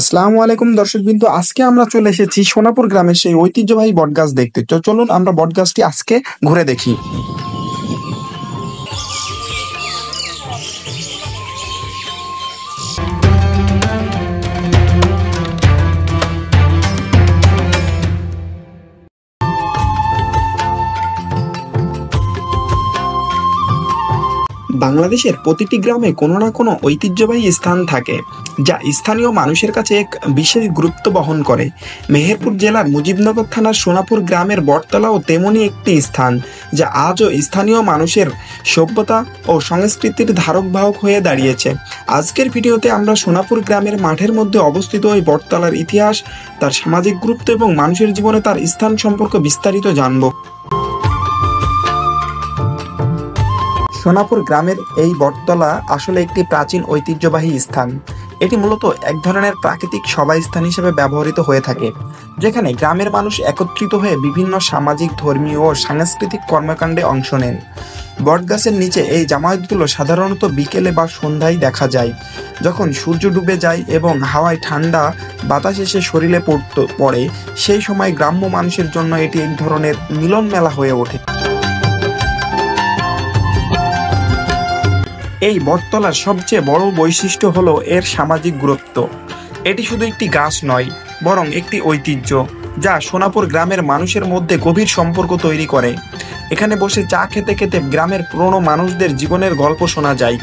আসসালামু আলাইকুম দর্শকবৃন্দ, আজকে আমরা চলে এসেছি সোনাপুর গ্রামের সেই ঐতিহ্যবাহী বটগাছ দেখতে। তো চলুন আমরা বটগাছটি আজকে ঘুরে দেখি। বাংলাদেশের প্রতিটি গ্রামে কোনো না কোনো ঐতিহ্যবাহী স্থান থাকে, যা স্থানীয় মানুষের কাছে এক বিশেষ গুরুত্ব বহন করে। মেহেরপুর জেলার মুজিবনগর থানার সোনাপুর গ্রামের বটতলাও তেমনই একটি স্থান, যা আজও স্থানীয় মানুষের সভ্যতা ও সংস্কৃতির ধারক বাহক হয়ে দাঁড়িয়েছে। আজকের ভিডিওতে আমরা সোনাপুর গ্রামের মাঠের মধ্যে অবস্থিত ওই বটতলার ইতিহাস, তার সামাজিক গুরুত্ব এবং মানুষের জীবনে তার স্থান সম্পর্কে বিস্তারিত জানব। সোনাপুর গ্রামের এই বটতলা আসলে একটি প্রাচীন ঐতিহ্যবাহী স্থান। এটি মূলত এক ধরনের প্রাকৃতিক সভাস্থান হিসেবে ব্যবহৃত হয়ে থাকে, যেখানে গ্রামের মানুষ একত্রিত হয়ে বিভিন্ন সামাজিক, ধর্মীয় ও সাংস্কৃতিক কর্মকাণ্ডে অংশ নেন। বটগাছের নিচে এই জামায়াতগুলো সাধারণত বিকেলে বা সন্ধ্যায় দেখা যায়, যখন সূর্য ডুবে যায় এবং হাওয়ায় ঠান্ডা বাতাস এসে শরীরে পড়ে। সেই সময় গ্রাম্য মানুষের জন্য এটি এক ধরনের মিলন মেলা হয়ে ওঠে। এই বটতলার সবচেয়ে বড় বৈশিষ্ট্য হলো এর সামাজিক গুরুত্ব। এটি শুধু একটি গাছ নয়, বরং একটি ঐতিহ্য, যা সোনাপুর গ্রামের মানুষের মধ্যে গভীর সম্পর্ক তৈরি করে। এখানে বসে চা খেতে খেতে গ্রামের পুরনো মানুষদের জীবনের গল্প শোনা যায়।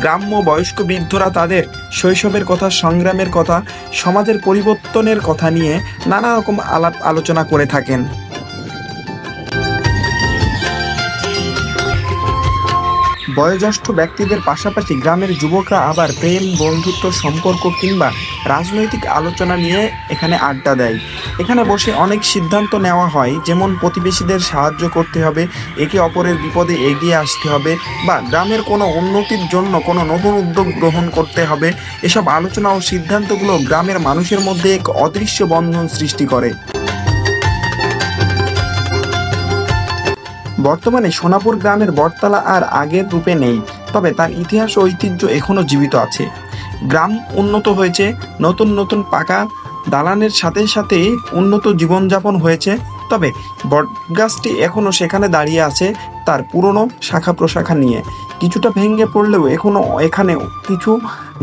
গ্রাম্য বয়স্ক বৃদ্ধরা তাদের শৈশবের কথা, সংগ্রামের কথা, সমাজের পরিবর্তনের কথা নিয়ে নানা রকম আলাপ আলোচনা করে থাকেন। বয়োজ্যেষ্ঠ ব্যক্তিদের পাশাপাশি গ্রামের যুবকরা আবার প্রেম, বন্ধুত্ব, সম্পর্ক কিংবা রাজনৈতিক আলোচনা নিয়ে এখানে আড্ডা দেয়। এখানে বসে অনেক সিদ্ধান্ত নেওয়া হয়, যেমন প্রতিবেশীদের সাহায্য করতে হবে, একে অপরের বিপদে এগিয়ে আসতে হবে, বা গ্রামের কোনো উন্নতির জন্য কোনো নতুন উদ্যোগ গ্রহণ করতে হবে। এসব আলোচনা ও সিদ্ধান্তগুলো গ্রামের মানুষের মধ্যে এক অদৃশ্য বন্ধন সৃষ্টি করে। বর্তমানে সোনাপুর গ্রামের বটতলা আর আগের রূপে নেই, তবে তার ইতিহাস ও ঐতিহ্য এখনও জীবিত আছে। গ্রাম উন্নত হয়েছে, নতুন নতুন পাকা দালানের সাথে সাথে উন্নত জীবনযাপন হয়েছে, তবে বটগাছটি এখনও সেখানে দাঁড়িয়ে আছে তার পুরনো শাখা প্রশাখা নিয়ে। কিছুটা ভেঙে পড়লেও এখনও এখানে কিছু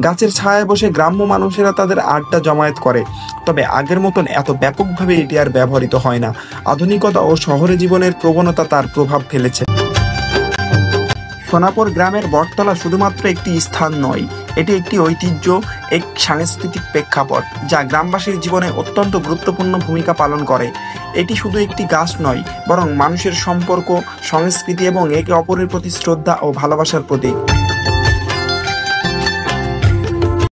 গাছের ছায়ায় বসে গ্রাম্য মানুষেরা তাদের আড্ডা জমায়েত করে। তবে আগের মতন এত ব্যাপকভাবে এটি আর ব্যবহৃত হয় না। আধুনিকতা ও শহরে জীবনের প্রবণতা তার প্রভাব ফেলেছে। সোনাপুর গ্রামের বটতলা শুধুমাত্র একটি স্থান নয়, এটি একটি ঐতিহ্য, এক সাংস্কৃতিক প্রেক্ষাপট, যা গ্রামবাসীর জীবনে অত্যন্ত গুরুত্বপূর্ণ ভূমিকা পালন করে। এটি শুধু একটি গাছ নয়, বরং মানুষের সম্পর্ক, সংস্কৃতি এবং একে অপরের প্রতি শ্রদ্ধা ও ভালোবাসার প্রতীক।